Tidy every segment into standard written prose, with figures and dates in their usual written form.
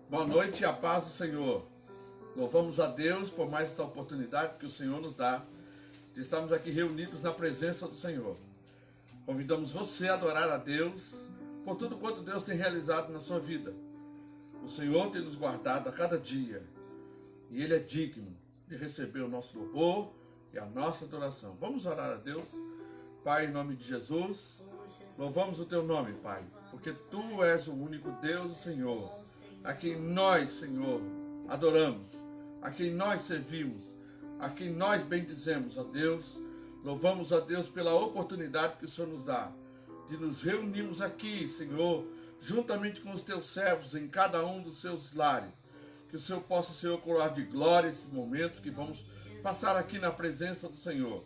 Boa noite e a paz do Senhor. Louvamos a Deus por mais esta oportunidade que o Senhor nos dá de estarmos aqui reunidos na presença do Senhor. Convidamos você a adorar a Deus por tudo quanto Deus tem realizado na sua vida. O Senhor tem nos guardado a cada dia e Ele é digno de receber o nosso louvor e a nossa adoração. Vamos orar a Deus. Pai, em nome de Jesus, louvamos o Teu nome, Pai, porque Tu és o único Deus, o Senhor, a quem nós, Senhor, adoramos, a quem nós servimos, a quem nós bendizemos a Deus. Louvamos a Deus pela oportunidade que o Senhor nos dá de nos reunirmos aqui, Senhor, juntamente com os Teus servos em cada um dos seus lares. Que o Senhor possa, Senhor, coroar de glória esse momento que vamos passar aqui na presença do Senhor.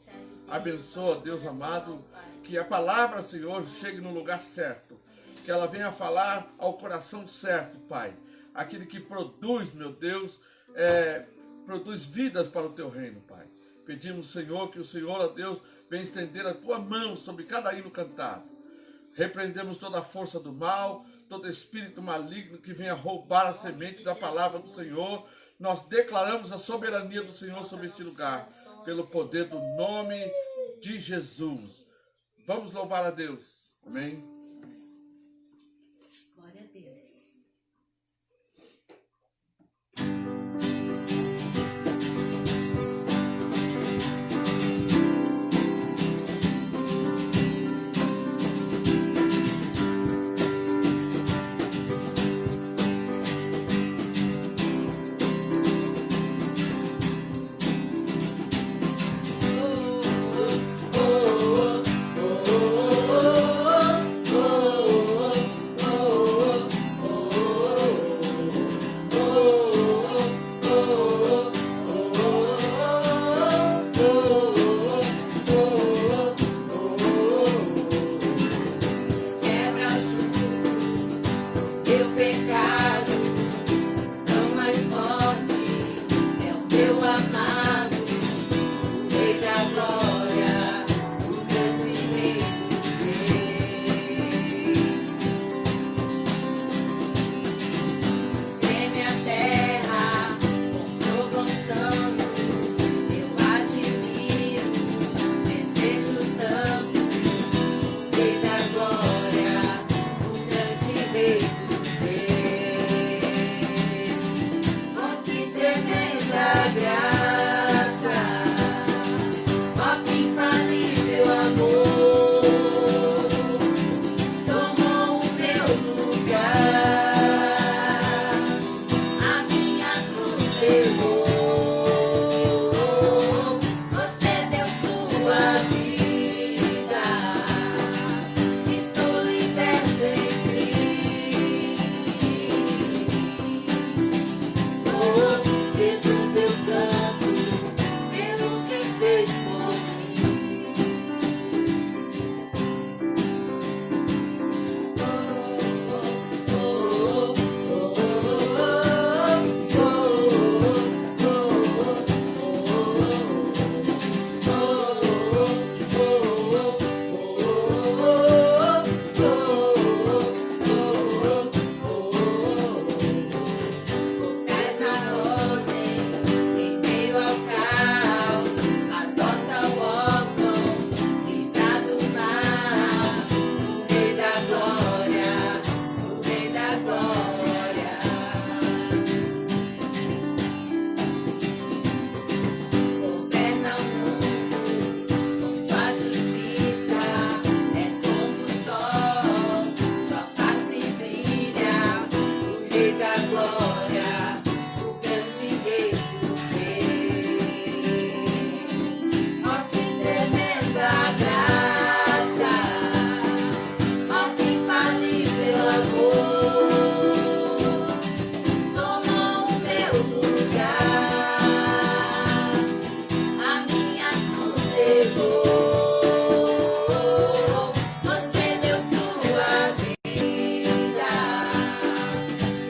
Abençoa, Deus amado, que a palavra, Senhor, chegue no lugar certo, que ela venha falar ao coração certo, Pai. Aquele que produz, meu Deus, produz vidas para o Teu reino, Pai. Pedimos, Senhor, que o Senhor, ó Deus, venha estender a Tua mão sobre cada hino cantado. Repreendemos toda a força do mal, todo espírito maligno que venha roubar a semente da palavra do Senhor. Nós declaramos a soberania do Senhor sobre este lugar, pelo poder do nome de Jesus. Vamos louvar a Deus. Amém. Glória a Deus.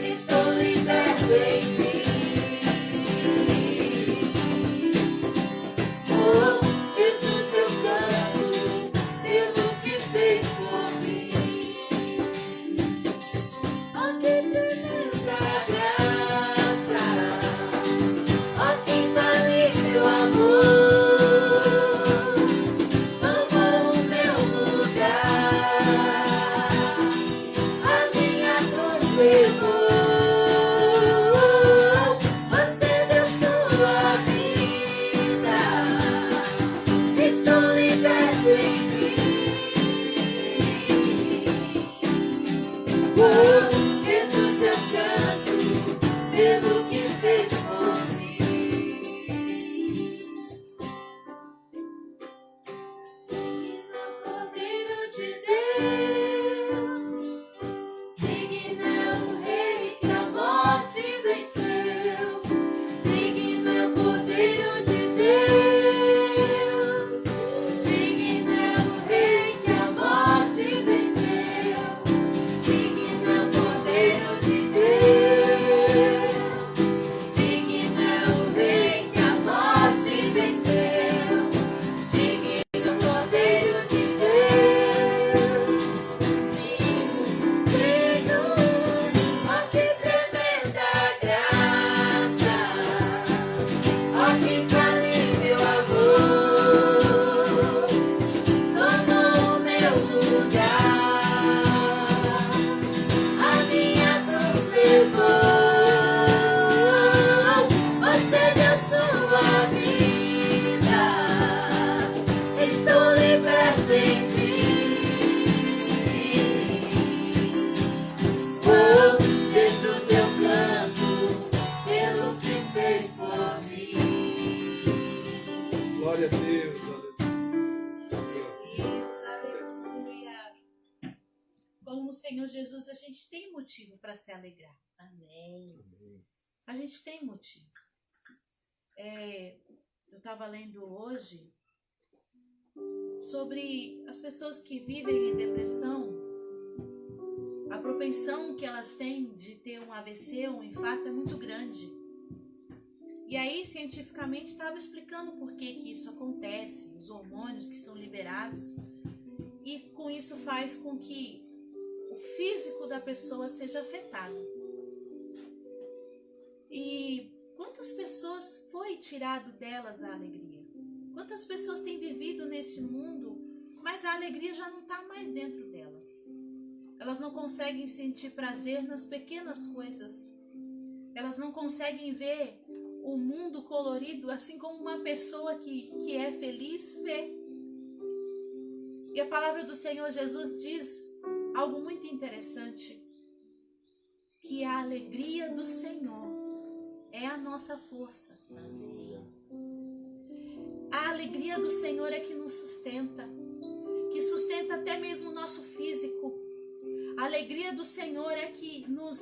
Estou liberta. gente tem motivo para se alegrar. Amém. A gente tem motivo. Eu estava lendo hoje sobre as pessoas que vivem em depressão. A propensão que elas têm de ter um AVC, um infarto, é muito grande. E aí, cientificamente, estava explicando por que isso acontece, os hormônios que são liberados, e com isso faz com que o físico da pessoa seja afetado. E quantas pessoas foi tirado delas a alegria? Quantas pessoas têm vivido nesse mundo, mas a alegria já não está mais dentro delas. Elas não conseguem sentir prazer nas pequenas coisas. Elas não conseguem ver o mundo colorido assim como uma pessoa que é feliz vê. E a palavra do Senhor Jesus diz algo muito interessante, que a alegria do Senhor é a nossa força. Amém. A alegria do Senhor é que nos sustenta, que sustenta até mesmo o nosso físico. A alegria do Senhor é que nos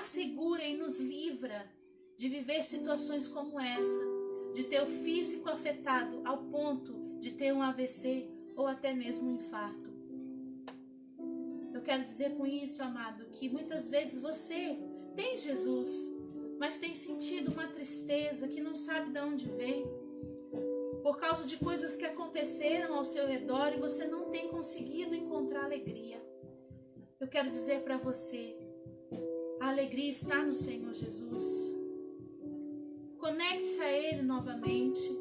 assegura e nos livra de viver situações como essa, de ter o físico afetado ao ponto de ter um AVC ou até mesmo um infarto. Eu quero dizer com isso, amado, que muitas vezes você tem Jesus, mas tem sentido uma tristeza que não sabe de onde vem, por causa de coisas que aconteceram ao seu redor e você não tem conseguido encontrar alegria. Eu quero dizer para você, a alegria está no Senhor Jesus. Conecte-se a Ele novamente.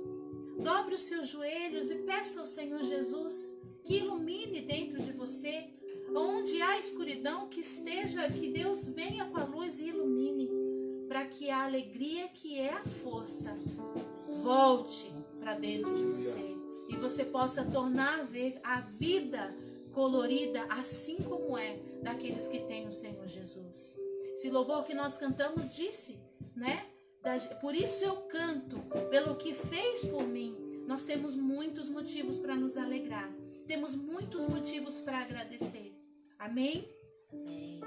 Dobre os seus joelhos e peça ao Senhor Jesus que ilumine dentro de você. Onde há escuridão, que Deus venha com a luz e ilumine, para que a alegria que é a força volte para dentro de você e você possa tornar a ver a vida colorida assim como é daqueles que têm o Senhor Jesus. Esse louvor que nós cantamos disse, né? Por isso eu canto, pelo que fez por mim. Nós temos muitos motivos para nos alegrar. Temos muitos motivos para agradecer. Amém? Amém.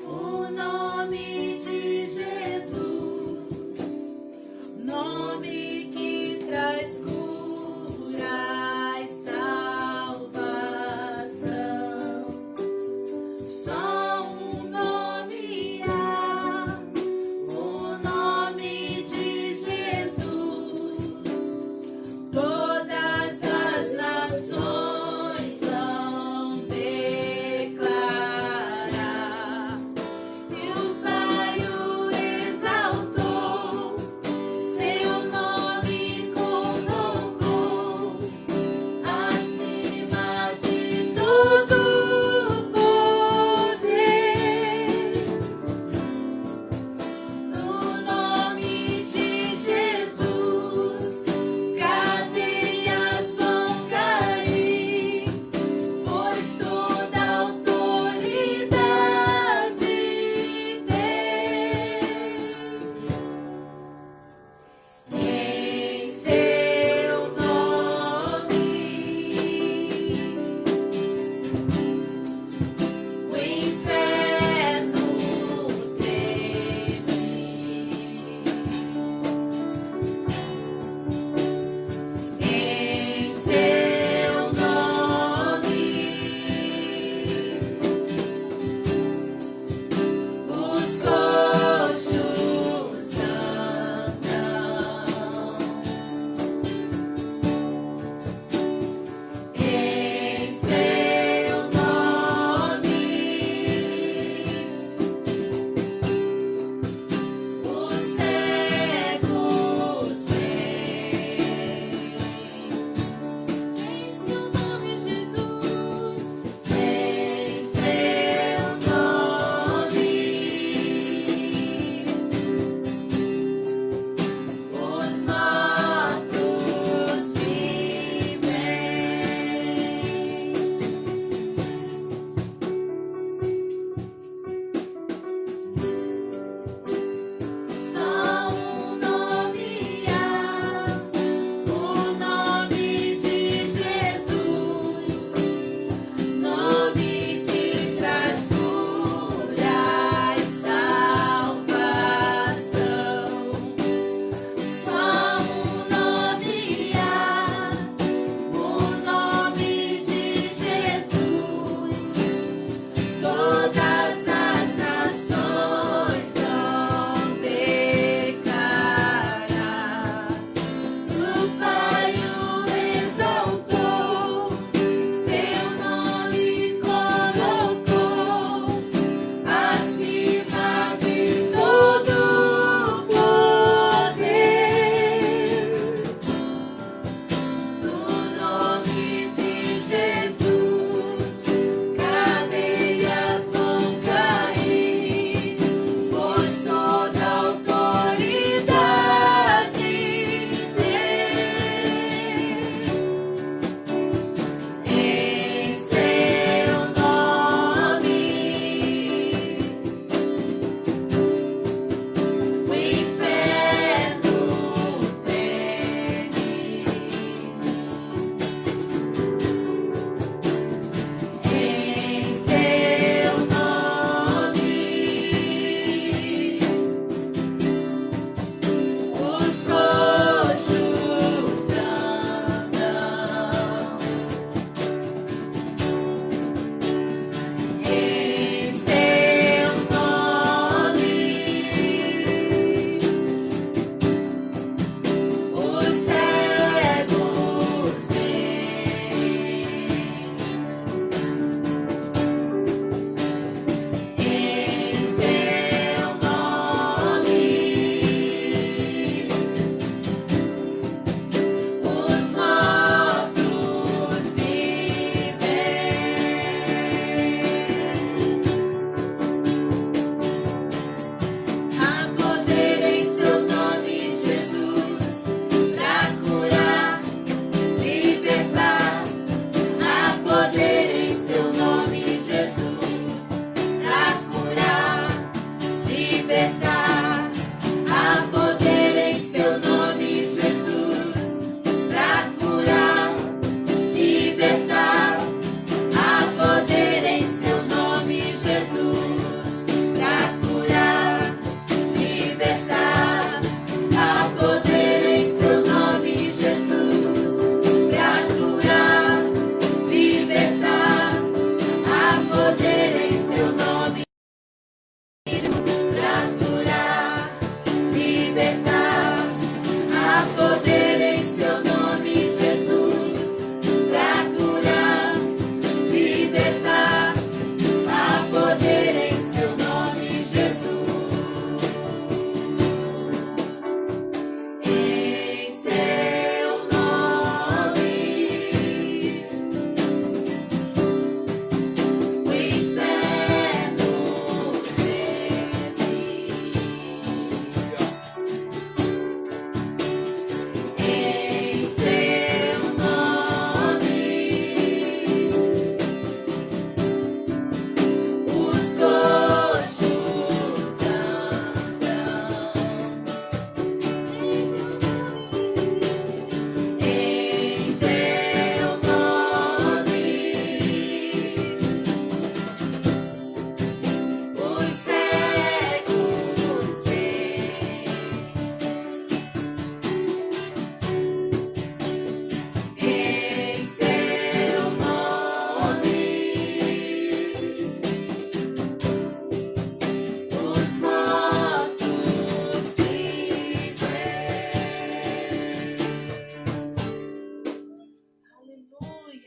O nome de Jesus, nome que traz cura e salvação. Só um nome há, o nome de Jesus. Toda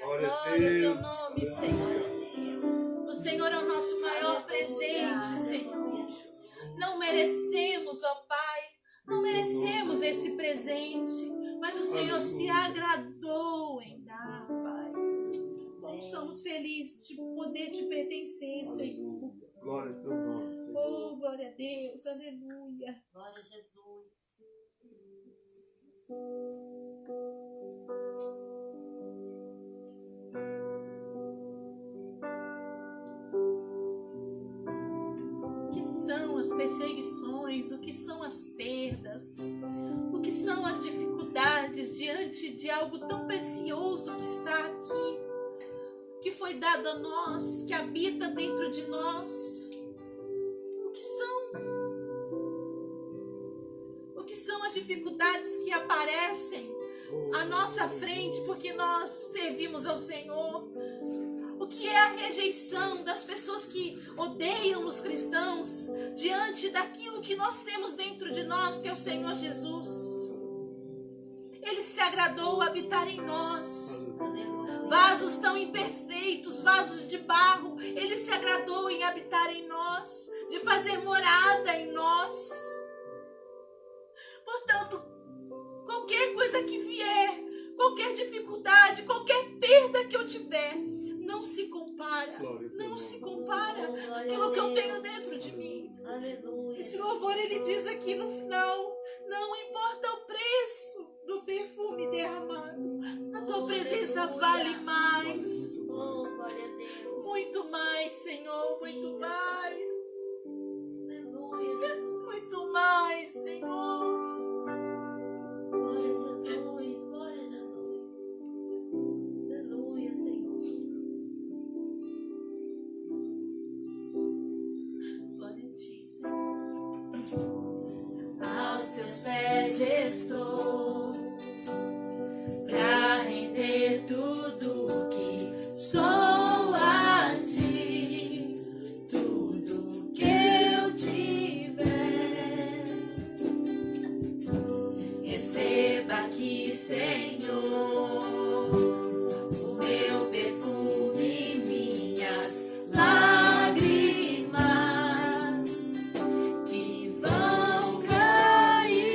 Glória ao teu nome, Senhor. O Senhor é o nosso maior presente, Senhor. Não merecemos, ó Pai, não merecemos esse presente, mas o Senhor se agradou em dar, Pai. Como somos felizes de poder te pertencer, Senhor. Glória ao teu nome, Senhor. Oh, glória a Deus, aleluia. Glória a Jesus. O que são as perseguições, o que são as perdas, o que são as dificuldades diante de algo tão precioso que está aqui, que foi dado a nós, que habita dentro de nós. O que são? O que são as dificuldades que aparecem à nossa frente porque nós servimos ao Senhor? O que é a rejeição das pessoas que odeiam os cristãos diante daquilo que nós temos dentro de nós, que é o Senhor Jesus? Ele se agradou habitar em nós. Vasos tão imperfeitos, vasos de barro, Ele se agradou em habitar em nós, de fazer morada em nós. Portanto, qualquer coisa que vier, qualquer dificuldade, qualquer perda que eu tiver, não se compara, não se compara pelo que eu tenho dentro de mim. Aleluia. Esse louvor, ele diz aqui no final, não importa o preço do perfume derramado, a tua presença vale mais. Oh, glória a Deus. Muito mais, Senhor, muito mais. Aleluia, Jesus. Muito mais, Senhor. Glória a Jesus. Glória a Jesus. Aleluia, Senhor. Glória a ti, Senhor. Aos teus pés estou, pra render tudo que sou a ti, tudo que eu tiver. Receba aqui, Senhor, o meu perfume, minhas lágrimas que vão cair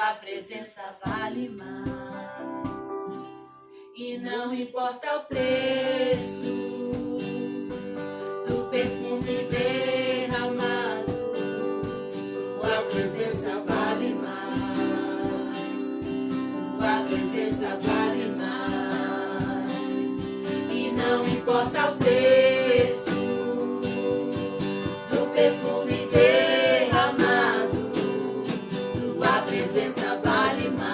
tua presença vale mais. E não importa o preço do perfume derramado, tua presença vale mais. Tua presença vale mais. E não importa o preço do perfume derramado, tua presença vale mais.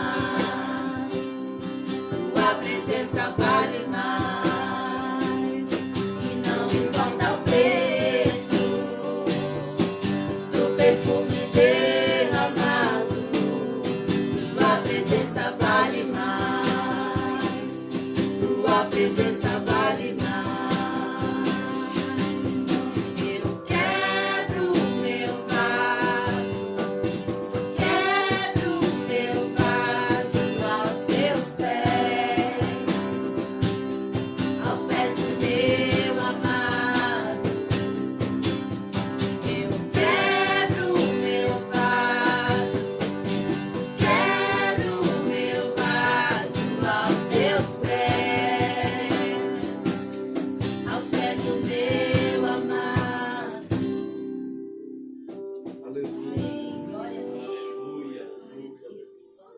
Tua presença vale mais. E não importa o preço do perfume derramado, tua presença vale mais. Tua presença vale mais. Eu quebro o meu vaso, quebro o meu vaso aos teus pés, aos pés do meu amado. Eu quebro o meu vaso, quebro o meu vaso aos teus pés, aos pés do meu amado. Aleluia. Glória a Aleluia.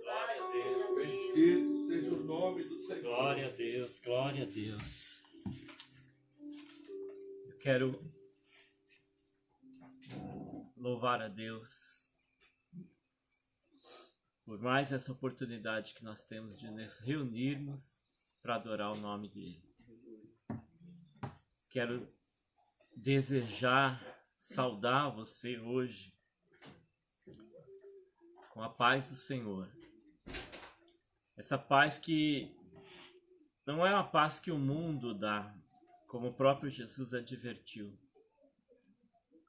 Glória a Deus. Bendito seja o nome do Senhor. Glória a Deus, glória a Deus. Eu quero louvar a Deus por mais essa oportunidade que nós temos de nos reunirmos para adorar o nome dele. Quero desejar saudar você hoje com a paz do Senhor. Essa paz que não é uma paz que o mundo dá, como o próprio Jesus advertiu.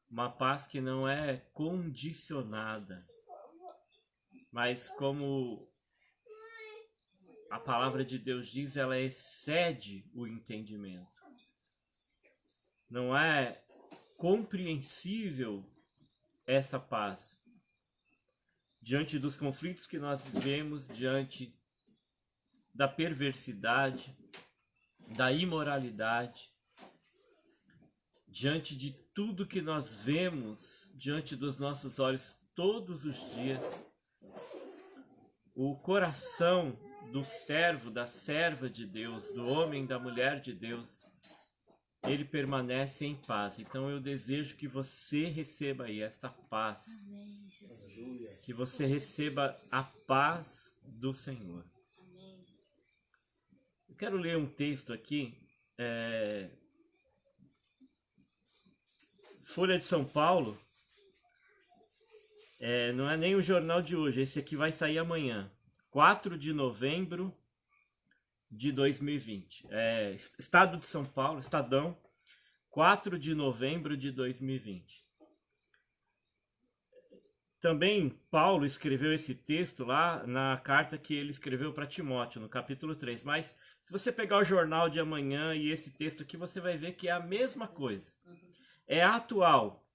Uma paz que não é condicionada, mas como a palavra de Deus diz, ela excede o entendimento. Não é compreensível essa paz. Diante dos conflitos que nós vivemos, diante da perversidade, da imoralidade, diante de tudo que nós vemos diante dos nossos olhos todos os dias, o coração do servo, da serva de Deus, do homem, da mulher de Deus, ele permanece em paz. Então eu desejo que você receba aí esta paz, Amém, Jesus. que você receba a paz do Senhor. Amém, Jesus. Eu quero ler um texto aqui, Folha de São Paulo, não é nem o jornal de hoje, esse aqui vai sair amanhã, 4 de novembro de 2020. Estado de São Paulo, Estadão, 4 de novembro de 2020. Também Paulo escreveu esse texto lá na carta que ele escreveu para Timóteo, no capítulo 3. Mas se você pegar o jornal de amanhã e esse texto aqui, você vai ver que é a mesma coisa. É atual,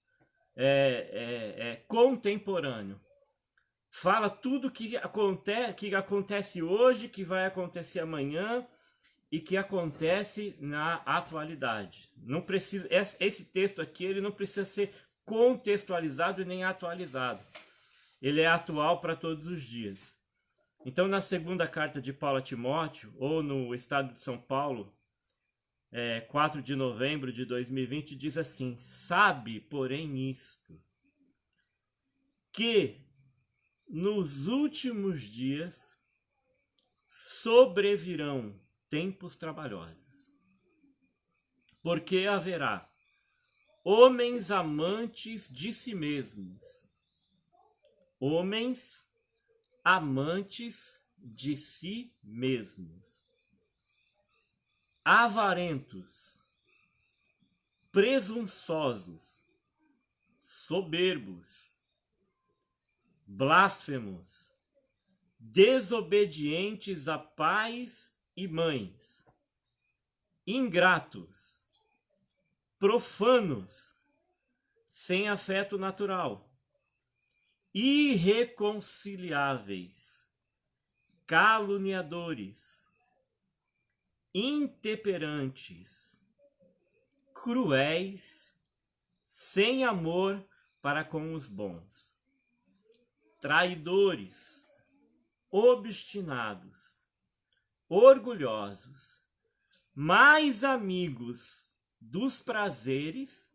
é contemporâneo. Fala tudo que acontece hoje, que vai acontecer amanhã e que acontece na atualidade. Não precisa, esse texto aqui ele não precisa ser contextualizado e nem atualizado. Ele é atual para todos os dias. Então, na segunda carta de Paulo a Timóteo, ou no Estado de São Paulo, 4 de novembro de 2020, diz assim: sabe, porém, isto, que nos últimos dias sobrevirão tempos trabalhosos, porque haverá homens amantes de si mesmos, homens amantes de si mesmos, avarentos, presunçosos, soberbos, blasfemos, desobedientes a pais e mães, ingratos, profanos, sem afeto natural, irreconciliáveis, caluniadores, intemperantes, cruéis, sem amor para com os bons, traidores, obstinados, orgulhosos, mais amigos dos prazeres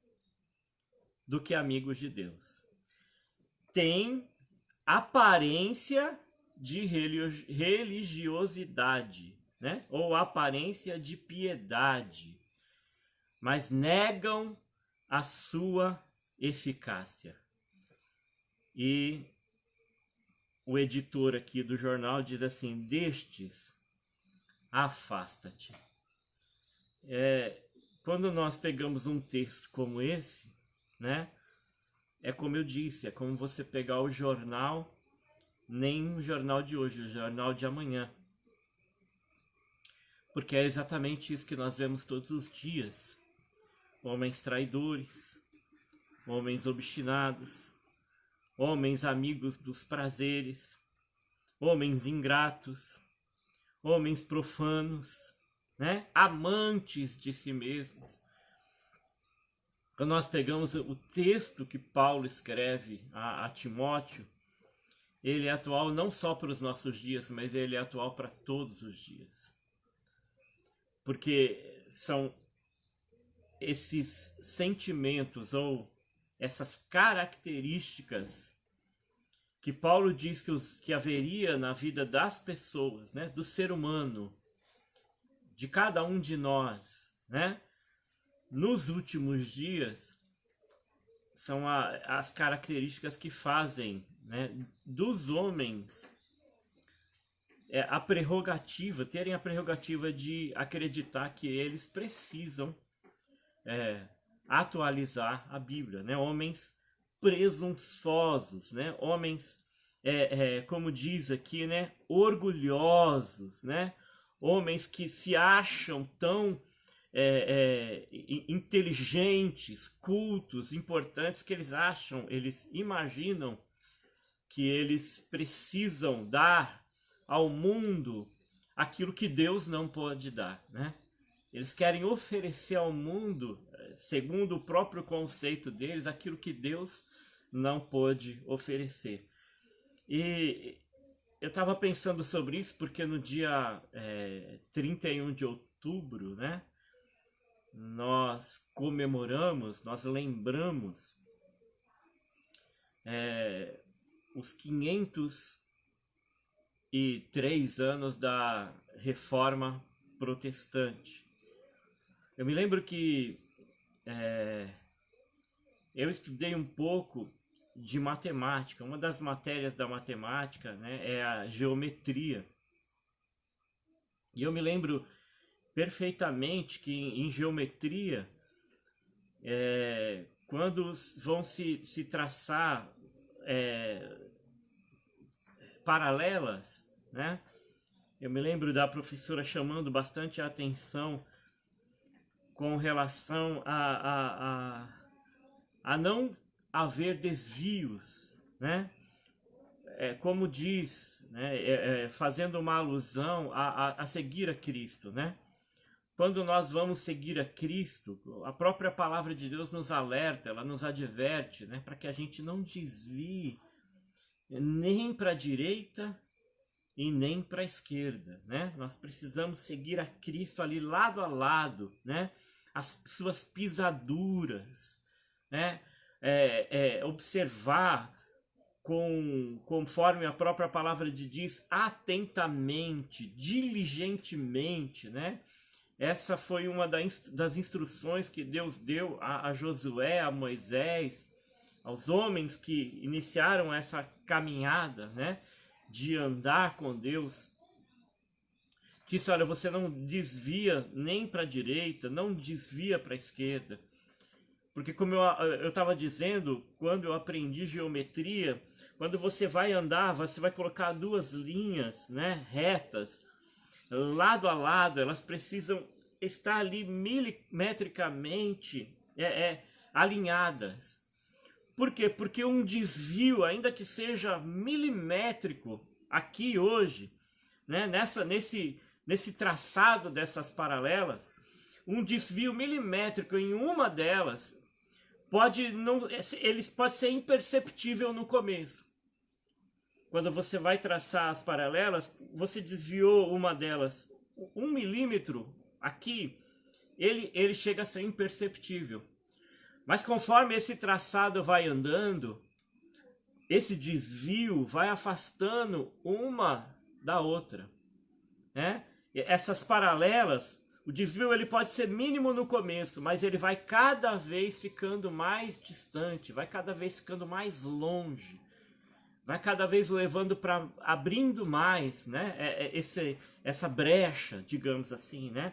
do que amigos de Deus. Tem aparência de religiosidade, né? Ou aparência de piedade, mas negam a sua eficácia. E o editor aqui do jornal diz assim: destes, afasta-te. Quando nós pegamos um texto como esse, né? É como eu disse, é como você pegar o jornal, nem o jornal de hoje, o jornal de amanhã. Porque é exatamente isso que nós vemos todos os dias. Homens traidores, homens obstinados, homens amigos dos prazeres, homens ingratos, homens profanos, né? Amantes de si mesmos. Quando nós pegamos o texto que Paulo escreve a Timóteo, ele é atual não só para os nossos dias, mas ele é atual para todos os dias. Porque são esses sentimentos ou essas características que Paulo diz que haveria na vida das pessoas, né, do ser humano, de cada um de nós, né, nos últimos dias, são as características que fazem, né, dos homens terem a prerrogativa de acreditar que eles precisam atualizar a Bíblia, né? Homens presunçosos, né? Homens, como diz aqui, né? Orgulhosos, né? Homens que se acham tão inteligentes, cultos, importantes, que eles imaginam que eles precisam dar ao mundo aquilo que Deus não pode dar, né? Eles querem oferecer ao mundo, segundo o próprio conceito deles, aquilo que Deus não pôde oferecer. E eu estava pensando sobre isso porque no dia 31 de outubro, né, nós comemoramos, nós lembramos os 503 anos da Reforma Protestante. Eu me lembro que eu estudei um pouco de matemática. Uma das matérias da matemática, né, é a geometria. E eu me lembro perfeitamente que em geometria, quando vão se traçar paralelas, né, eu me lembro da professora chamando bastante a atenção com relação a não haver desvios, né? Como diz, né? Fazendo uma alusão a seguir a Cristo, né? Quando nós vamos seguir a Cristo, a própria palavra de Deus nos alerta, ela nos adverte, né? Para que a gente não desvie nem para a direita e nem para a esquerda, né? Nós precisamos seguir a Cristo ali lado a lado, né? As suas pisaduras, né? Observar conforme a própria palavra de diz, atentamente, diligentemente, né? Essa foi uma das instruções que Deus deu a Josué, a Moisés, aos homens que iniciaram essa caminhada, né, de andar com Deus. Disse, olha, você não desvia nem para a direita, não desvia para a esquerda. Porque como eu estava dizendo, quando eu aprendi geometria, quando você vai andar, você vai colocar duas linhas, né, retas, lado a lado, elas precisam estar ali milimetricamente alinhadas. Por quê? Porque um desvio, ainda que seja milimétrico, aqui hoje, né, nesse traçado dessas paralelas, um desvio milimétrico em uma delas pode ser imperceptível no começo. Quando você vai traçar as paralelas, você desviou uma delas 1 milímetro aqui, ele chega a ser imperceptível. Mas conforme esse traçado vai andando, esse desvio vai afastando uma da outra, né? Essas paralelas, o desvio ele pode ser mínimo no começo, mas ele vai cada vez ficando mais distante, vai cada vez ficando mais longe, vai cada vez levando para abrindo mais, né? Essa brecha, digamos assim, né?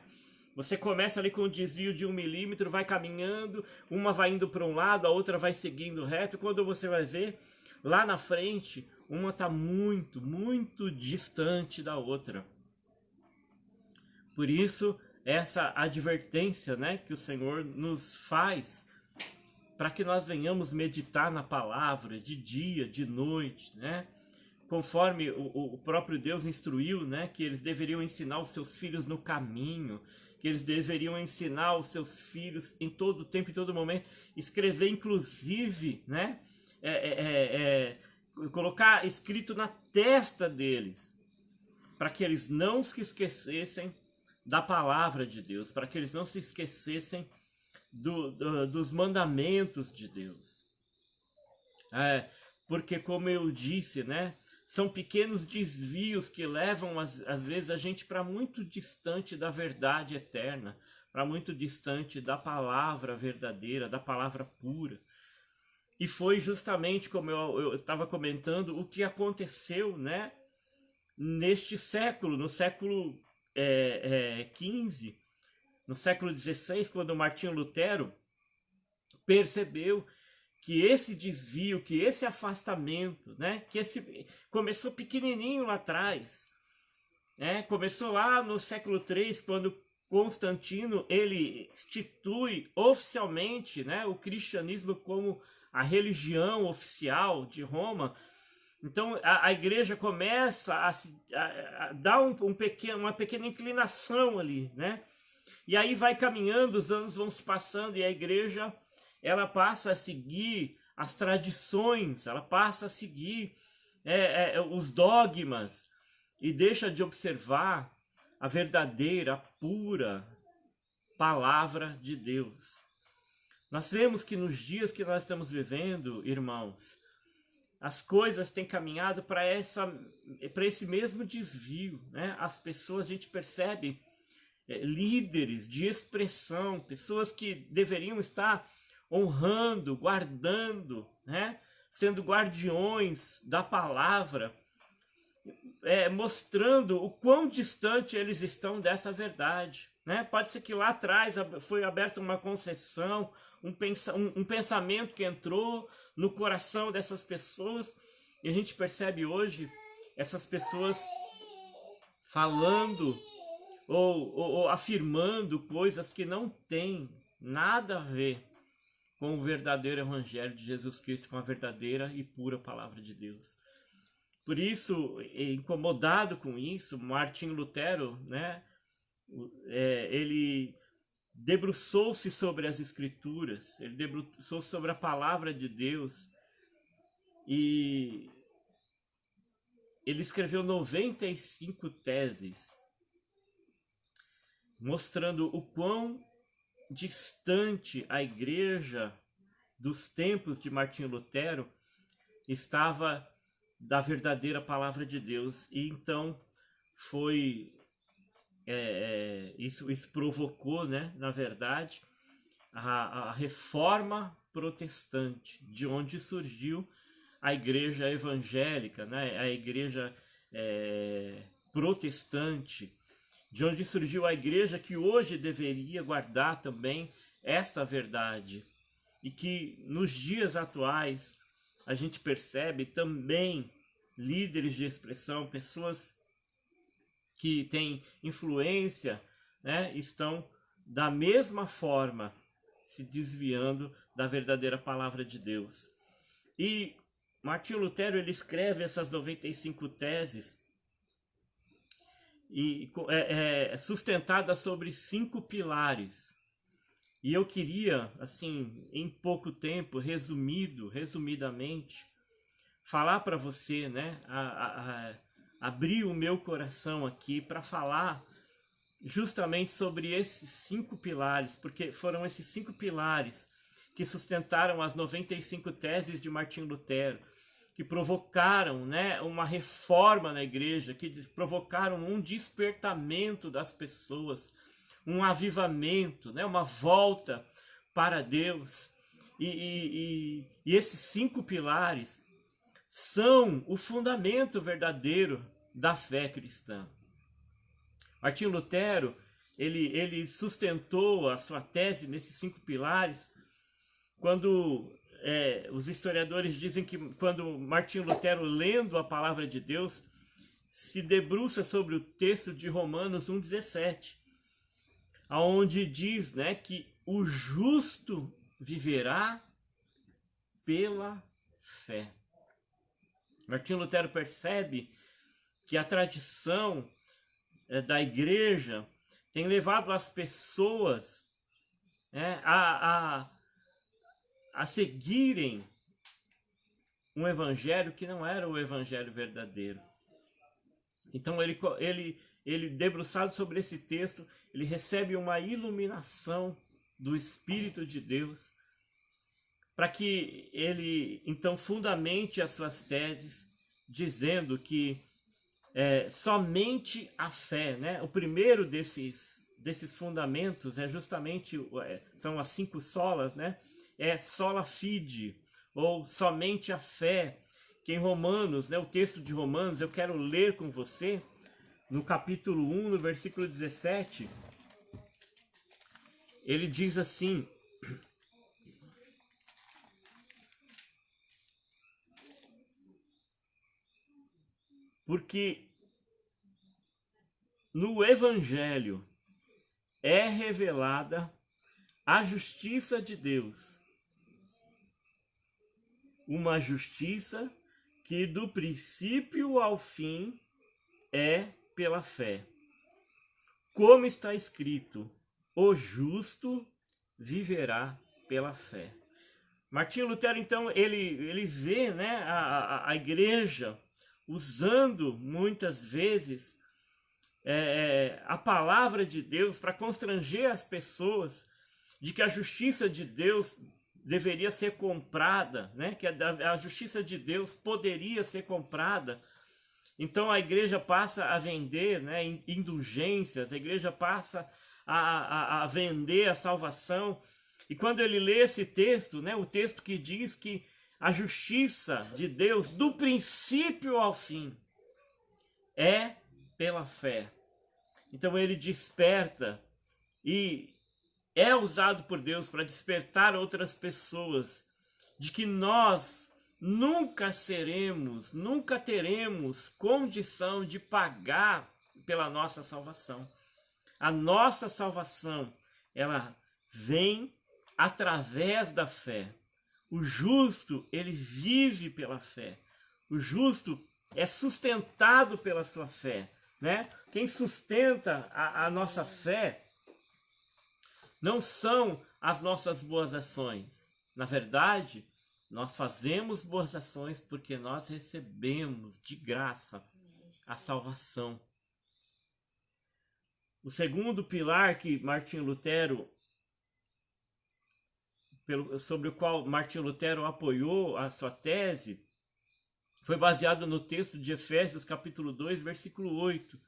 Você começa ali com um desvio de 1 milímetro, vai caminhando, uma vai indo para um lado, a outra vai seguindo reto. Quando você vai ver, lá na frente, uma está muito, muito distante da outra. Por isso, essa advertência, né, que o Senhor nos faz, para que nós venhamos meditar na palavra de dia, de noite, né? Conforme o próprio Deus instruiu, né, que eles deveriam ensinar os seus filhos no caminho, que eles deveriam ensinar os seus filhos em todo tempo, em todo momento, escrever inclusive, né, colocar escrito na testa deles, para que eles não se esquecessem da palavra de Deus, para que eles não se esquecessem dos mandamentos de Deus. Porque como eu disse, né, são pequenos desvios que levam às vezes a gente para muito distante da verdade eterna, para muito distante da palavra verdadeira, da palavra pura. E foi justamente como eu estava comentando o que aconteceu, né, neste século, no século XV, no século XVI, quando Martinho Lutero percebeu que esse desvio, que esse afastamento, né, começou pequenininho lá atrás, né, começou lá no século III, quando Constantino ele institui oficialmente, né, o cristianismo como a religião oficial de Roma. Então a igreja começa a dar uma pequena inclinação ali, né? E aí vai caminhando, os anos vão se passando e a igreja ela passa a seguir as tradições, ela passa a seguir os dogmas e deixa de observar a verdadeira, a pura palavra de Deus. Nós vemos que nos dias que nós estamos vivendo, irmãos, as coisas têm caminhado para esse mesmo desvio, né? As pessoas, a gente percebe líderes de expressão, pessoas que deveriam estar honrando, guardando, né? Sendo guardiões da palavra, mostrando o quão distante eles estão dessa verdade, né? Pode ser que lá atrás foi aberta uma concessão, um pensamento que entrou no coração dessas pessoas, e a gente percebe hoje essas pessoas falando ou afirmando coisas que não têm nada a ver com o verdadeiro evangelho de Jesus Cristo, com a verdadeira e pura palavra de Deus. Por isso, incomodado com isso, Martinho Lutero, né, ele debruçou-se sobre as Escrituras, ele debruçou-se sobre a palavra de Deus e ele escreveu 95 teses, mostrando o quão distante a igreja dos tempos de Martinho Lutero estava da verdadeira palavra de Deus. E então foi isso provocou, né, na verdade, a reforma protestante, de onde surgiu a igreja evangélica, né, a igreja protestante, de onde surgiu a igreja que hoje deveria guardar também esta verdade. E que nos dias atuais a gente percebe também líderes de expressão, pessoas que têm influência, né, estão da mesma forma se desviando da verdadeira palavra de Deus. E Martinho Lutero, ele escreve essas 95 teses e sustentadas sobre 5 pilares. E eu queria, assim, em pouco tempo, resumidamente, falar para você, né, abrir o meu coração aqui para falar justamente sobre esses 5 pilares, porque foram esses 5 pilares que sustentaram as 95 teses de Martinho Lutero, que provocaram, né, uma reforma na igreja, que provocaram um despertamento das pessoas, um avivamento, né, uma volta para Deus. E esses 5 pilares são o fundamento verdadeiro da fé cristã. Martinho Lutero, ele sustentou a sua tese nesses 5 pilares quando os historiadores dizem que quando Martinho Lutero, lendo a palavra de Deus, se debruça sobre o texto de Romanos 1,17, onde diz, né, que o justo viverá pela fé. Martinho Lutero percebe que a tradição da igreja tem levado as pessoas a seguirem um evangelho que não era o evangelho verdadeiro. Então ele debruçado sobre esse texto, ele recebe uma iluminação do Espírito de Deus para que ele então fundamente as suas teses, dizendo que somente a fé, né? O primeiro desses fundamentos é justamente, são as 5 solas, né? É sola fide, ou somente a fé, que em Romanos, né, o texto de Romanos, eu quero ler com você, no capítulo 1, no versículo 17, ele diz assim: porque no Evangelho é revelada a justiça de Deus, uma justiça que do princípio ao fim é pela fé. Como está escrito, o justo viverá pela fé. Martinho Lutero, então, ele vê, né, a igreja usando muitas vezes a palavra de Deus para constranger as pessoas de que a justiça de Deus deveria ser comprada, né? Que a justiça de Deus poderia ser comprada. Então a igreja passa a vender, né, indulgências, a igreja passa a vender a salvação. E quando ele lê esse texto, né, o texto que diz que a justiça de Deus, do princípio ao fim, é pela fé. Então ele desperta e é usado por Deus para despertar outras pessoas de que nós nunca teremos condição de pagar pela nossa salvação. A nossa salvação, ela vem através da fé. O justo, ele vive pela fé. O justo é sustentado pela sua fé, né? Quem sustenta a nossa fé não são as nossas boas ações. Na verdade, nós fazemos boas ações porque nós recebemos de graça a salvação. O segundo pilar que Martinho Lutero, sobre o qual Martinho Lutero apoiou a sua tese, foi baseado no texto de Efésios capítulo 2, versículo 8,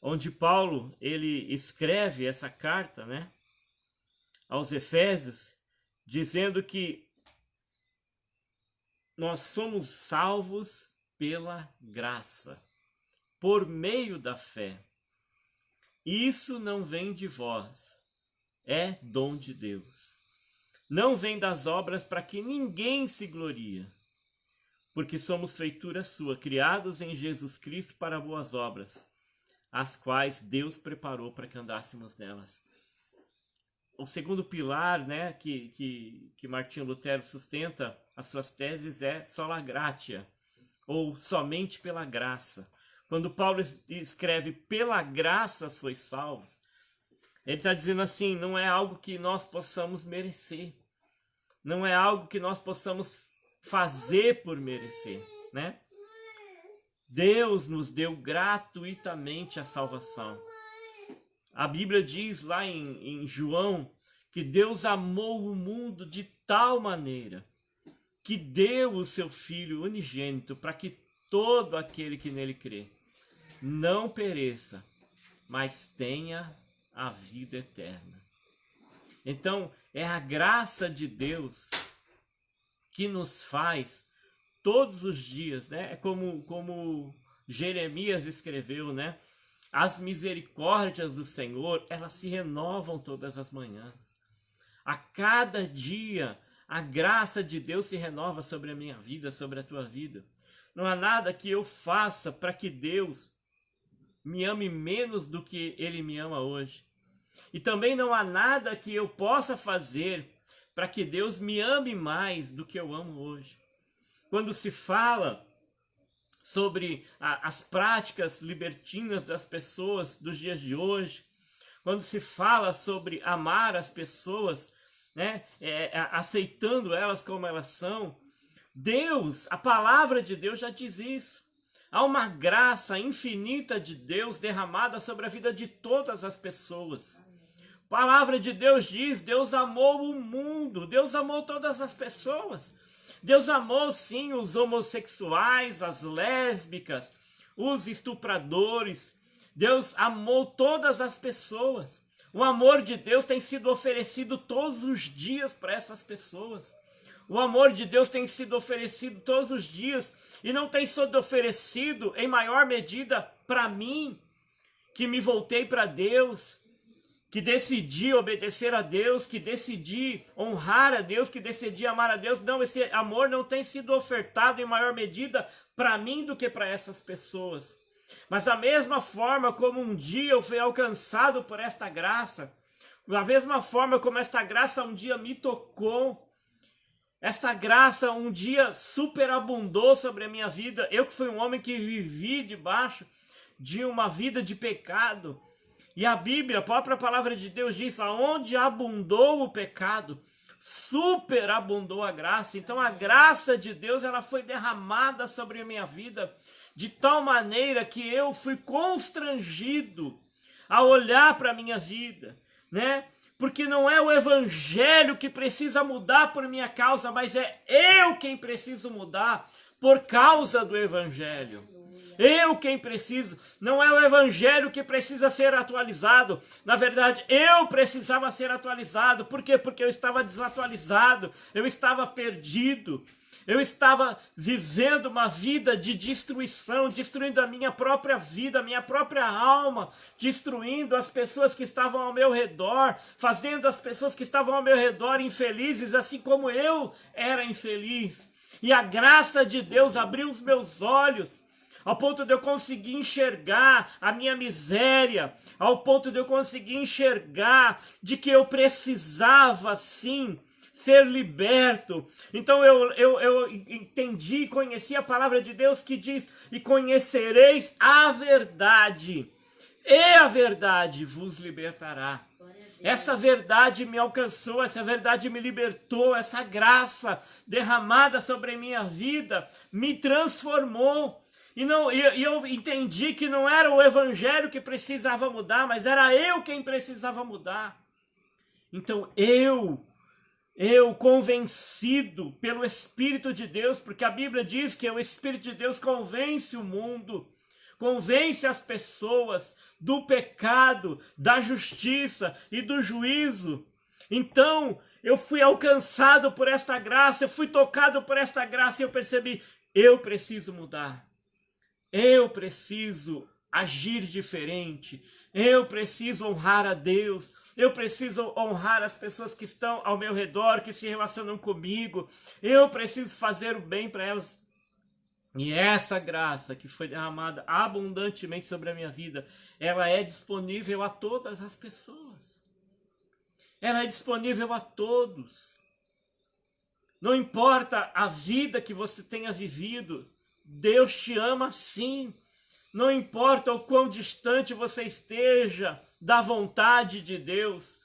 onde Paulo ele escreve essa carta, né, aos Efésios, dizendo que nós somos salvos pela graça, por meio da fé. Isso não vem de vós, é dom de Deus. Não vem das obras para que ninguém se glorie, porque somos feitura sua, criados em Jesus Cristo para boas obras, as quais Deus preparou para que andássemos nelas. o segundo pilar, né, que Martinho Lutero sustenta as suas teses é sola gratia, ou somente pela graça. Quando Paulo escreve pela graça sois salvos, ele está dizendo assim, não é algo que nós possamos merecer, não é algo que nós possamos fazer por merecer, né? Deus nos deu gratuitamente a salvação. A Bíblia diz lá em João que Deus amou o mundo de tal maneira que deu o seu Filho unigênito para que todo aquele que nele crê não pereça, mas tenha a vida eterna. Então, é a graça de Deus que nos faz todos os dias, né? É como Jeremias escreveu, né? As misericórdias do Senhor, elas se renovam todas as manhãs. A cada dia, a graça de Deus se renova sobre a minha vida, sobre a tua vida. Não há nada que eu faça para que Deus me ame menos do que Ele me ama hoje. E também não há nada que eu possa fazer para que Deus me ame mais do que eu amo hoje. Quando se fala sobre as práticas libertinas das pessoas dos dias de hoje, quando se fala sobre amar as pessoas, né, aceitando elas como elas são, Deus, a palavra de Deus já diz isso. Há uma graça infinita de Deus derramada sobre a vida de todas as pessoas. A palavra de Deus diz, Deus amou o mundo, Deus amou todas as pessoas. Deus amou sim os homossexuais, as lésbicas, os estupradores. Deus amou todas as pessoas. O amor de Deus tem sido oferecido todos os dias para essas pessoas. O amor de Deus tem sido oferecido todos os dias e não tem sido oferecido em maior medida para mim, que me voltei para Deus, que decidi obedecer a Deus, que decidi honrar a Deus, que decidi amar a Deus. Não, esse amor não tem sido ofertado em maior medida para mim do que para essas pessoas. Mas da mesma forma como um dia eu fui alcançado por esta graça, da mesma forma como esta graça um dia me tocou, esta graça um dia superabundou sobre a minha vida, eu que fui um homem que vivi debaixo de uma vida de pecado. E a Bíblia, a própria palavra de Deus diz, aonde abundou o pecado, superabundou a graça. Então a graça de Deus, ela foi derramada sobre a minha vida de tal maneira que eu fui constrangido a olhar para a minha vida, né? Porque não é o evangelho que precisa mudar por minha causa, mas é eu quem preciso mudar por causa do evangelho. Eu quem preciso, não é o evangelho que precisa ser atualizado. Na verdade, eu precisava ser atualizado. Por quê? Porque eu estava desatualizado, eu estava perdido. Eu estava vivendo uma vida de destruição, destruindo a minha própria vida, a minha própria alma, destruindo as pessoas que estavam ao meu redor, fazendo as pessoas que estavam ao meu redor infelizes, assim como eu era infeliz. E a graça de Deus abriu os meus olhos, ao ponto de eu conseguir enxergar a minha miséria, ao ponto de eu conseguir enxergar de que eu precisava, sim, ser liberto. Então eu entendi e conheci a palavra de Deus que diz, e conhecereis a verdade, e a verdade vos libertará. Essa verdade me alcançou, essa verdade me libertou, essa graça derramada sobre a minha vida me transformou. E eu entendi que não era o evangelho que precisava mudar, mas era eu quem precisava mudar. Então eu convencido pelo Espírito de Deus, porque a Bíblia diz que o Espírito de Deus convence o mundo, convence as pessoas do pecado, da justiça e do juízo. Então eu fui alcançado por esta graça, eu fui tocado por esta graça e eu percebi, eu preciso mudar. Eu preciso agir diferente, eu preciso honrar a Deus, eu preciso honrar as pessoas que estão ao meu redor, que se relacionam comigo, eu preciso fazer o bem para elas. E essa graça que foi derramada abundantemente sobre a minha vida, ela é disponível a todas as pessoas. ela é disponível a todos. Não importa a vida que você tenha vivido, Deus te ama sim. Não importa o quão distante você esteja da vontade de Deus,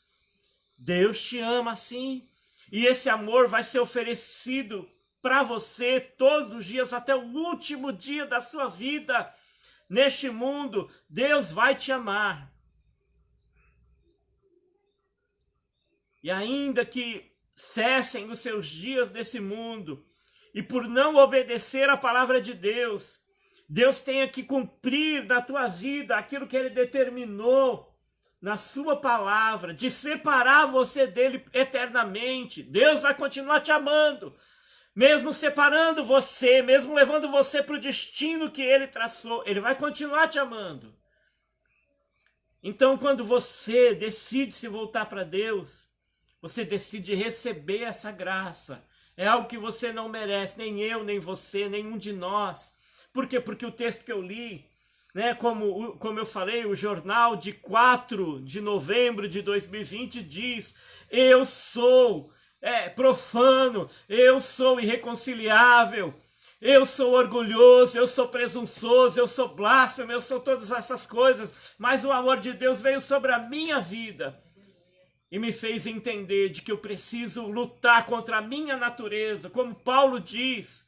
Deus te ama sim. E esse amor vai ser oferecido para você todos os dias, até o último dia da sua vida. Neste mundo, Deus vai te amar. E ainda que cessem os seus dias nesse mundo, e por não obedecer a palavra de Deus, Deus tenha que cumprir na tua vida aquilo que Ele determinou na sua palavra, de separar você dele eternamente. Deus vai continuar te amando, mesmo separando você, mesmo levando você para o destino que Ele traçou, Ele vai continuar te amando. Então, quando você decide se voltar para Deus, você decide receber essa graça. É algo que você não merece, nem eu, nem você, nenhum de nós. Por quê? Porque o texto que eu li, né, como eu falei, o jornal de 4 de novembro de 2020 diz: eu sou profano, eu sou irreconciliável, eu sou orgulhoso, eu sou presunçoso, eu sou blasfemo, eu sou todas essas coisas, mas o amor de Deus veio sobre a minha vida e me fez entender de que eu preciso lutar contra a minha natureza, como Paulo diz,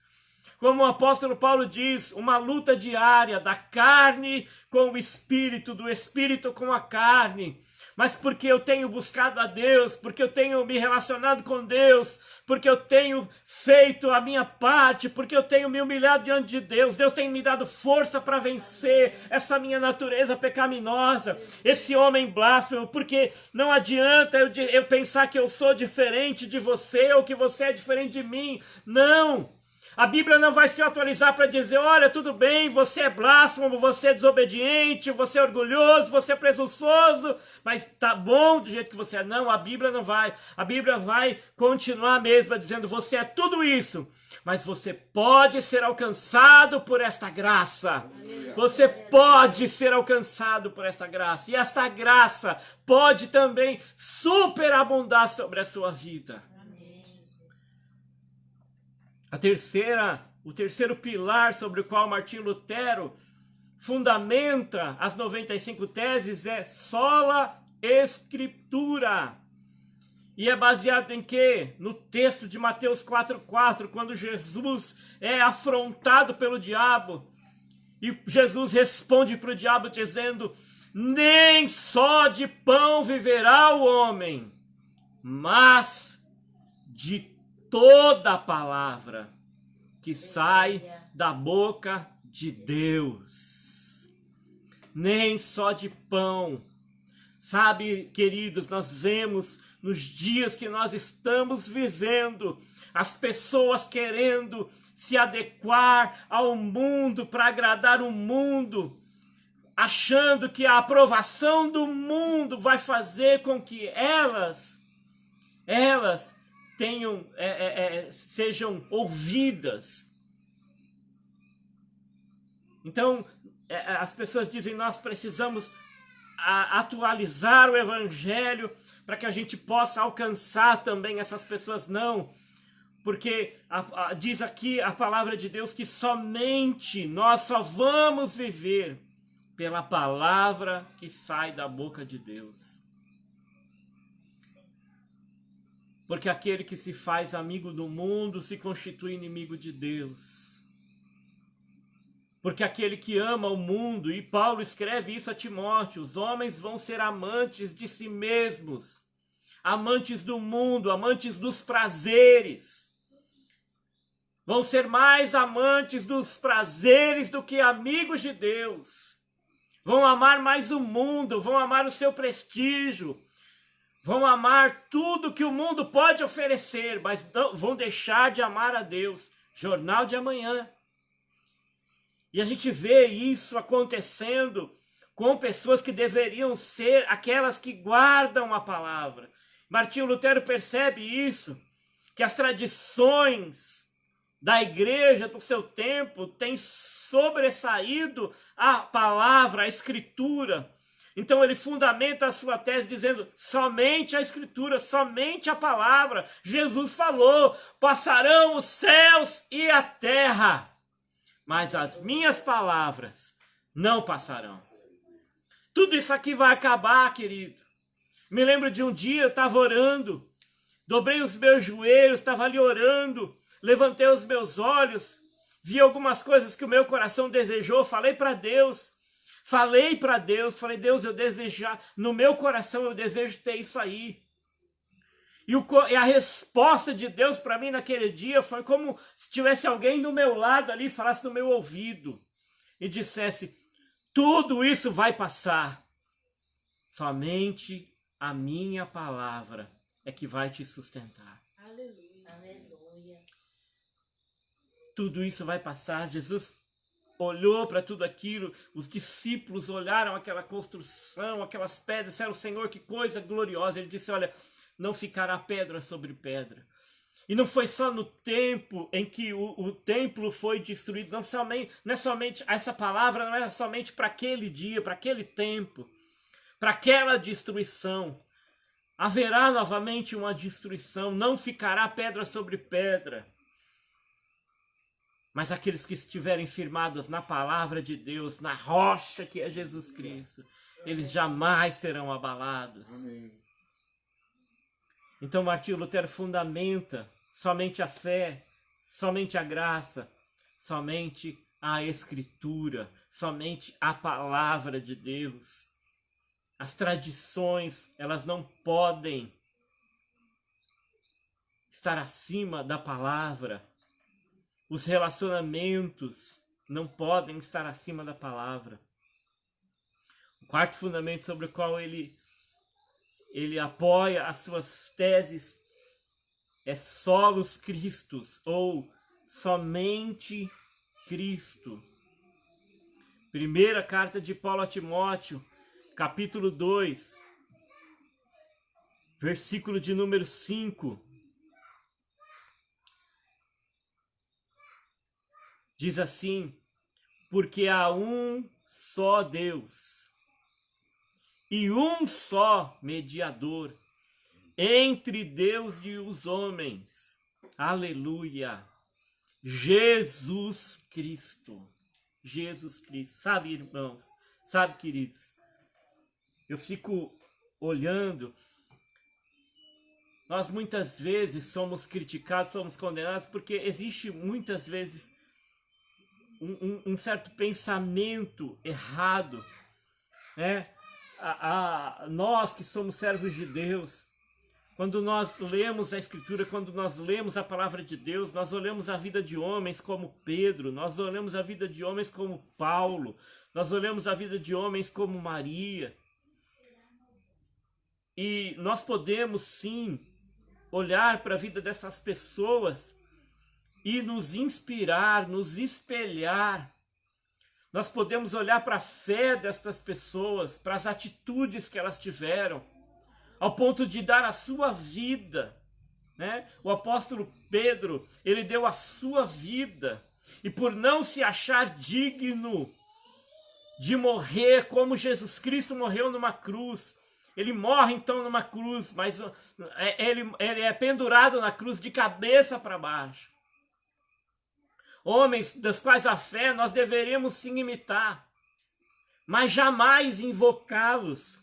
como o apóstolo Paulo diz, uma luta diária da carne com o espírito, do espírito com a carne. Mas porque eu tenho buscado a Deus, porque eu tenho me relacionado com Deus, porque eu tenho feito a minha parte, porque eu tenho me humilhado diante de Deus, Deus tem me dado força para vencer essa minha natureza pecaminosa, esse homem blasfemo, porque não adianta eu pensar que eu sou diferente de você ou que você é diferente de mim. Não! A Bíblia não vai se atualizar para dizer: olha, tudo bem, você é blasfemo, você é desobediente, você é orgulhoso, você é presunçoso, mas tá bom do jeito que você é. Não, a Bíblia não vai. A Bíblia vai continuar mesmo dizendo: você é tudo isso, mas você pode ser alcançado por esta graça. Você pode ser alcançado por esta graça. E esta graça pode também superabundar sobre a sua vida. O terceiro pilar sobre o qual Martinho Lutero fundamenta as 95 teses é sola escritura. E é baseado em quê? No texto de Mateus 4,4, quando Jesus é afrontado pelo diabo. E Jesus responde para o diabo dizendo: nem só de pão viverá o homem, mas de toda a palavra que sai da boca de Deus. Nem só de pão. Sabe, queridos, nós vemos nos dias que nós estamos vivendo, as pessoas querendo se adequar ao mundo para agradar o mundo, achando que a aprovação do mundo vai fazer com que elas sejam ouvidas. Então, as pessoas dizem: nós precisamos atualizar o evangelho para que a gente possa alcançar também essas pessoas. Não, porque diz aqui a palavra de Deus que somente nós só vamos viver pela palavra que sai da boca de Deus. Porque aquele que se faz amigo do mundo se constitui inimigo de Deus. Porque aquele que ama o mundo, e Paulo escreve isso a Timóteo, os homens vão ser amantes de si mesmos, amantes do mundo, amantes dos prazeres. Vão ser mais amantes dos prazeres do que amigos de Deus. Vão amar mais o mundo, vão amar o seu prestígio, vão amar tudo que o mundo pode oferecer, mas não, vão deixar de amar a Deus. Jornal de amanhã. E a gente vê isso acontecendo com pessoas que deveriam ser aquelas que guardam a palavra. Martinho Lutero percebe isso, que as tradições da igreja do seu tempo têm sobressaído a palavra, a escritura. Então ele fundamenta a sua tese dizendo: somente a Escritura, somente a palavra. Jesus falou: passarão os céus e a terra, mas as minhas palavras não passarão. Tudo isso aqui vai acabar, querido. Me lembro de um dia, eu estava orando, dobrei os meus joelhos, estava ali orando, levantei os meus olhos, vi algumas coisas que o meu coração desejou, falei para Deus, falei, Deus, eu desejo, no meu coração eu desejo ter isso aí. E a resposta de Deus para mim naquele dia foi como se tivesse alguém do meu lado ali, falasse no meu ouvido e dissesse: tudo isso vai passar, somente a minha palavra é que vai te sustentar. Aleluia. Aleluia. Tudo isso vai passar. Jesus olhou para tudo aquilo, os discípulos olharam aquela construção, aquelas pedras, disseram: Senhor, que coisa gloriosa. Ele disse: olha, não ficará pedra sobre pedra. E não foi só no tempo em que o templo foi destruído, não é somente essa palavra, não é somente para aquele dia, para aquele tempo, para aquela destruição. Haverá novamente uma destruição, não ficará pedra sobre pedra. Mas aqueles que estiverem firmados na palavra de Deus, na rocha que é Jesus Cristo, eles jamais serão abalados. Amém. Então Martinho Lutero fundamenta somente a fé, somente a graça, somente a Escritura, somente a palavra de Deus. As tradições, elas não podem estar acima da palavra. Os relacionamentos não podem estar acima da palavra. O quarto fundamento sobre o qual ele apoia as suas teses é solos Christus, ou somente Cristo. Primeira carta de Paulo a Timóteo, capítulo 2, versículo de número 5. Diz assim: porque há um só Deus e um só mediador entre Deus e os homens. Aleluia! Jesus Cristo. Jesus Cristo. Sabe, irmãos? Sabe, queridos? Eu fico olhando. Nós muitas vezes somos criticados, somos condenados, porque existe muitas vezes um certo pensamento errado, né? Nós que somos servos de Deus, quando nós lemos a Escritura, quando nós lemos a palavra de Deus, nós olhamos a vida de homens como Pedro, nós olhamos a vida de homens como Paulo, nós olhamos a vida de homens como Maria. E nós podemos sim olhar para a vida dessas pessoas e nos inspirar, nos espelhar. Nós podemos olhar para a fé destas pessoas, para as atitudes que elas tiveram, ao ponto de dar a sua vida, né? O apóstolo Pedro, ele deu a sua vida, e por não se achar digno de morrer como Jesus Cristo morreu numa cruz, ele morre então numa cruz, mas ele é pendurado na cruz de cabeça para baixo. Homens das quais a fé nós deveríamos sim imitar, mas jamais invocá-los,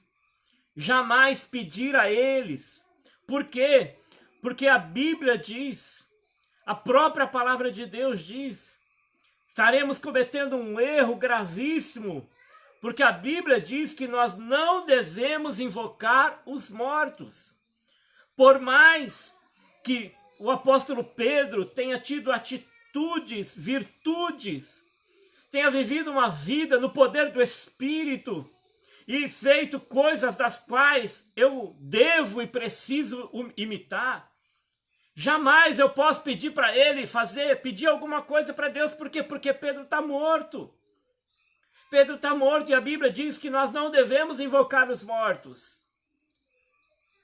jamais pedir a eles. Por quê? Porque a Bíblia diz, a própria palavra de Deus diz, estaremos cometendo um erro gravíssimo, porque a Bíblia diz que nós não devemos invocar os mortos. Por mais que o apóstolo Pedro tenha tido atitudes, virtudes, tenha vivido uma vida no poder do Espírito e feito coisas das quais eu devo e preciso imitar, jamais eu posso pedir para ele pedir alguma coisa para Deus. Por quê? Porque Pedro está morto. Pedro está morto e a Bíblia diz que nós não devemos invocar os mortos.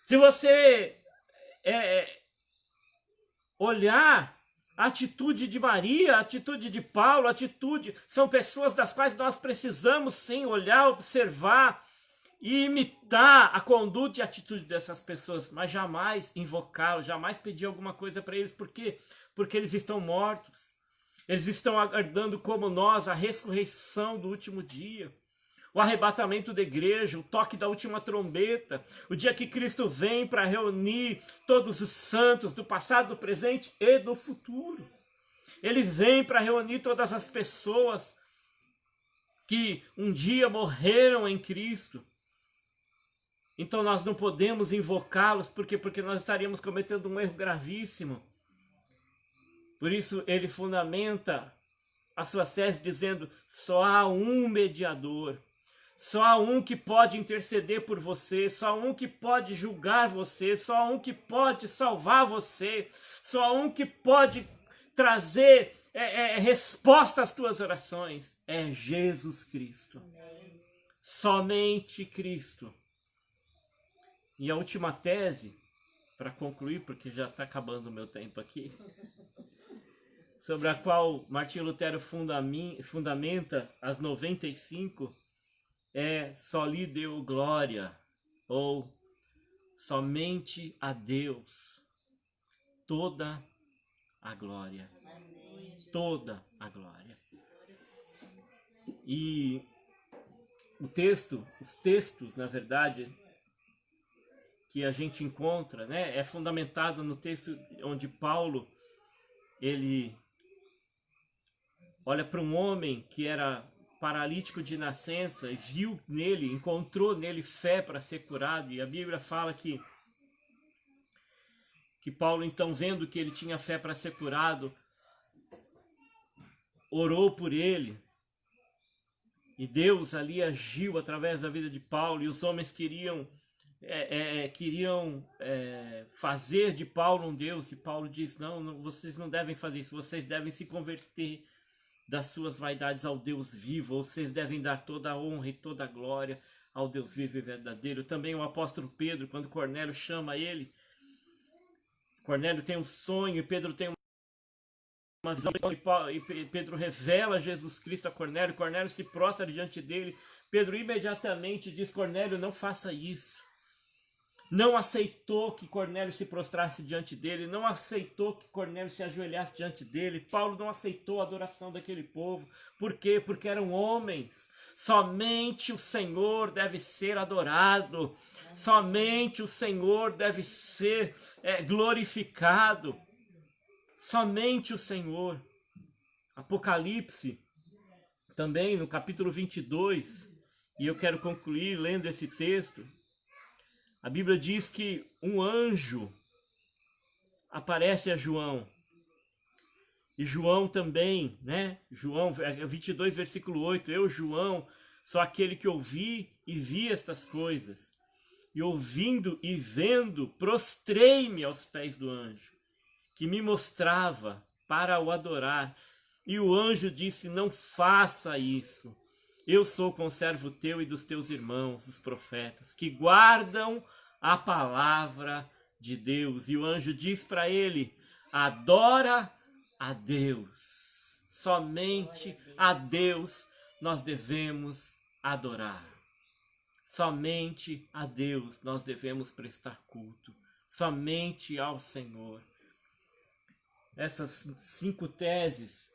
Se você olhar a atitude de Maria, a atitude de Paulo, são pessoas das quais nós precisamos sim olhar, observar e imitar a conduta e a atitude dessas pessoas, mas jamais invocá-los, jamais pedir alguma coisa para eles. Por quê? Porque eles estão mortos. Eles estão aguardando, como nós, a ressurreição do último dia, o arrebatamento da igreja, o toque da última trombeta, o dia que Cristo vem para reunir todos os santos do passado, do presente e do futuro. Ele vem para reunir todas as pessoas que um dia morreram em Cristo. Então nós não podemos invocá-los, porque nós estaríamos cometendo um erro gravíssimo. Por isso ele fundamenta a sua tese dizendo: só há um mediador, só há um que pode interceder por você, só há um que pode julgar você, só há um que pode salvar você, só há um que pode trazer resposta às tuas orações. É Jesus Cristo. Amém. Somente Cristo. E a última tese, para concluir, porque já está acabando o meu tempo aqui, sobre a qual Martinho Lutero fundamenta as 95, é: só lhe deu glória, ou somente a Deus toda a glória. Amém. Toda a glória. E os textos, na verdade, que a gente encontra, né, é fundamentado no texto onde Paulo, ele olha para um homem que era paralítico de nascença e viu nele, encontrou nele fé para ser curado. E a Bíblia fala que Paulo, então, vendo que ele tinha fé para ser curado, orou por ele. E Deus ali agiu através da vida de Paulo, e os homens queriam fazer de Paulo um Deus, e Paulo diz: não, vocês não devem fazer isso, vocês devem se converter das suas vaidades ao Deus vivo, vocês devem dar toda a honra e toda a glória ao Deus vivo e verdadeiro. Também o apóstolo Pedro, quando Cornélio chama ele, Cornélio tem um sonho e Pedro tem uma visão, e Pedro revela Jesus Cristo a Cornélio. Cornélio se prostra diante dele. Pedro imediatamente diz: Cornélio, não faça isso. Não aceitou que Cornélio se prostrasse diante dele, não aceitou que Cornélio se ajoelhasse diante dele. Paulo não aceitou a adoração daquele povo. Por quê? Porque eram homens. Somente o Senhor deve ser adorado. Somente o Senhor deve ser glorificado. Somente o Senhor. Apocalipse, também no capítulo 22, e eu quero concluir lendo esse texto. A Bíblia diz que um anjo aparece a João. E João também, né? João 22, versículo 8. Eu, João, sou aquele que ouvi e vi estas coisas. E ouvindo e vendo, prostrei-me aos pés do anjo, que me mostrava para o adorar. E o anjo disse: não faça isso. Eu sou conservo teu e dos teus irmãos, os profetas, que guardam a palavra de Deus. E o anjo diz para ele: adora a Deus. Somente a Deus nós devemos adorar. Somente a Deus nós devemos prestar culto. Somente ao Senhor. Essas 5 teses,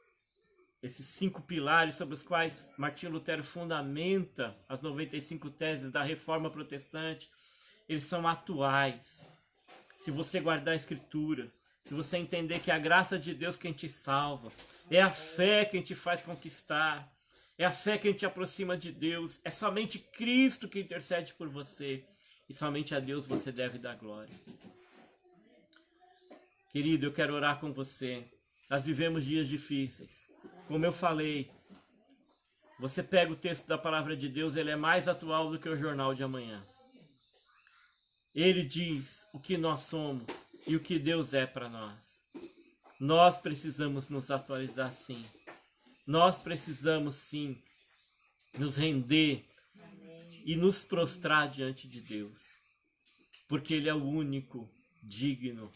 esses 5 pilares sobre os quais Martinho Lutero fundamenta as 95 teses da Reforma Protestante, eles são atuais. Se você guardar a Escritura, se você entender que é a graça de Deus quem te salva, é a fé quem te faz conquistar, é a fé quem te aproxima de Deus, é somente Cristo que intercede por você, e somente a Deus você deve dar glória. Querido, eu quero orar com você. Nós vivemos dias difíceis. Como eu falei, você pega o texto da palavra de Deus, ele é mais atual do que o jornal de amanhã. Ele diz o que nós somos e o que Deus é para nós. Nós precisamos nos atualizar, sim. Nós precisamos, sim, nos render e nos prostrar diante de Deus. Porque Ele é o único digno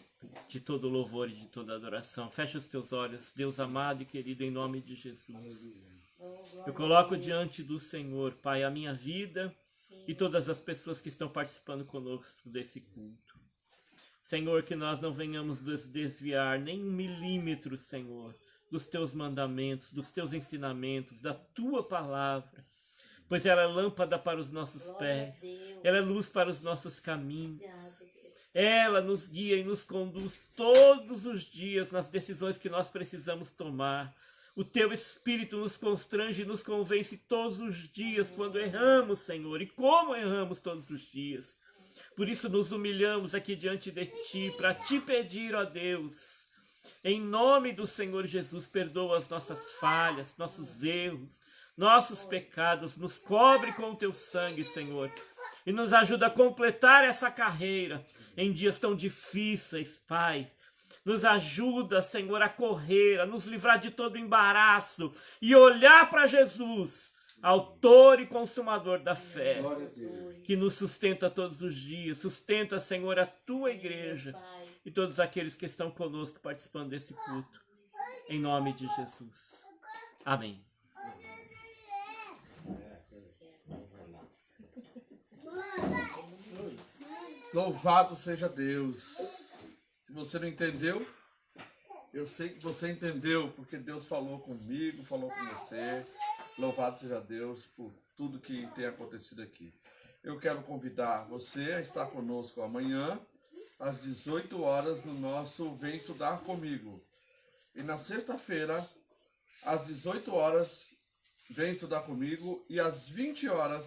de todo louvor e de toda adoração. Fecha os teus olhos, Deus amado e querido, em nome de Jesus. Eu coloco diante do Senhor, Pai, a minha vida e todas as pessoas que estão participando conosco desse culto. Senhor, que nós não venhamos nos desviar nem 1 milímetro, Senhor, dos teus mandamentos, dos teus ensinamentos, da tua palavra, pois ela é lâmpada para os nossos pés, ela é luz para os nossos caminhos. Ela nos guia e nos conduz todos os dias nas decisões que nós precisamos tomar. O teu Espírito nos constrange e nos convence todos os dias quando erramos, Senhor, e como erramos todos os dias. Por isso nos humilhamos aqui diante de Ti, para Te pedir, ó Deus, em nome do Senhor Jesus, perdoa as nossas falhas, nossos erros, nossos pecados, nos cobre com o Teu sangue, Senhor, e nos ajuda a completar essa carreira em dias tão difíceis, Pai. Nos ajuda, Senhor, a correr, a nos livrar de todo embaraço e olhar para Jesus, autor e consumador da fé, que nos sustenta todos os dias. Sustenta, Senhor, a Tua igreja e todos aqueles que estão conosco participando desse culto. Em nome de Jesus. Amém. Louvado seja Deus. Se você não entendeu, eu sei que você entendeu, porque Deus falou comigo, falou com você. Louvado seja Deus por tudo que tem acontecido aqui. Eu quero convidar você a estar conosco amanhã, às 18 horas, no nosso Vem Estudar Comigo. E na sexta-feira, às 18 horas, Vem Estudar Comigo. E às 20 horas,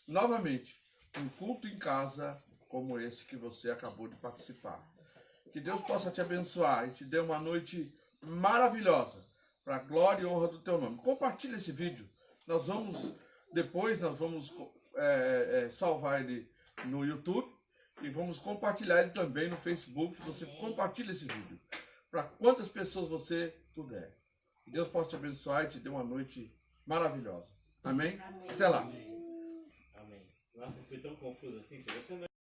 novamente, um culto em casa como esse que você acabou de participar. Que Deus possa te abençoar e te dê uma noite maravilhosa, para a glória e honra do teu nome. Compartilhe esse vídeo. Depois nós vamos salvar ele no YouTube e vamos compartilhar ele também no Facebook. Você compartilha esse vídeo para quantas pessoas você puder. Que Deus possa te abençoar e te dê uma noite maravilhosa. Amém? Até lá. Amém. Nossa, foi tão confuso assim. Se você não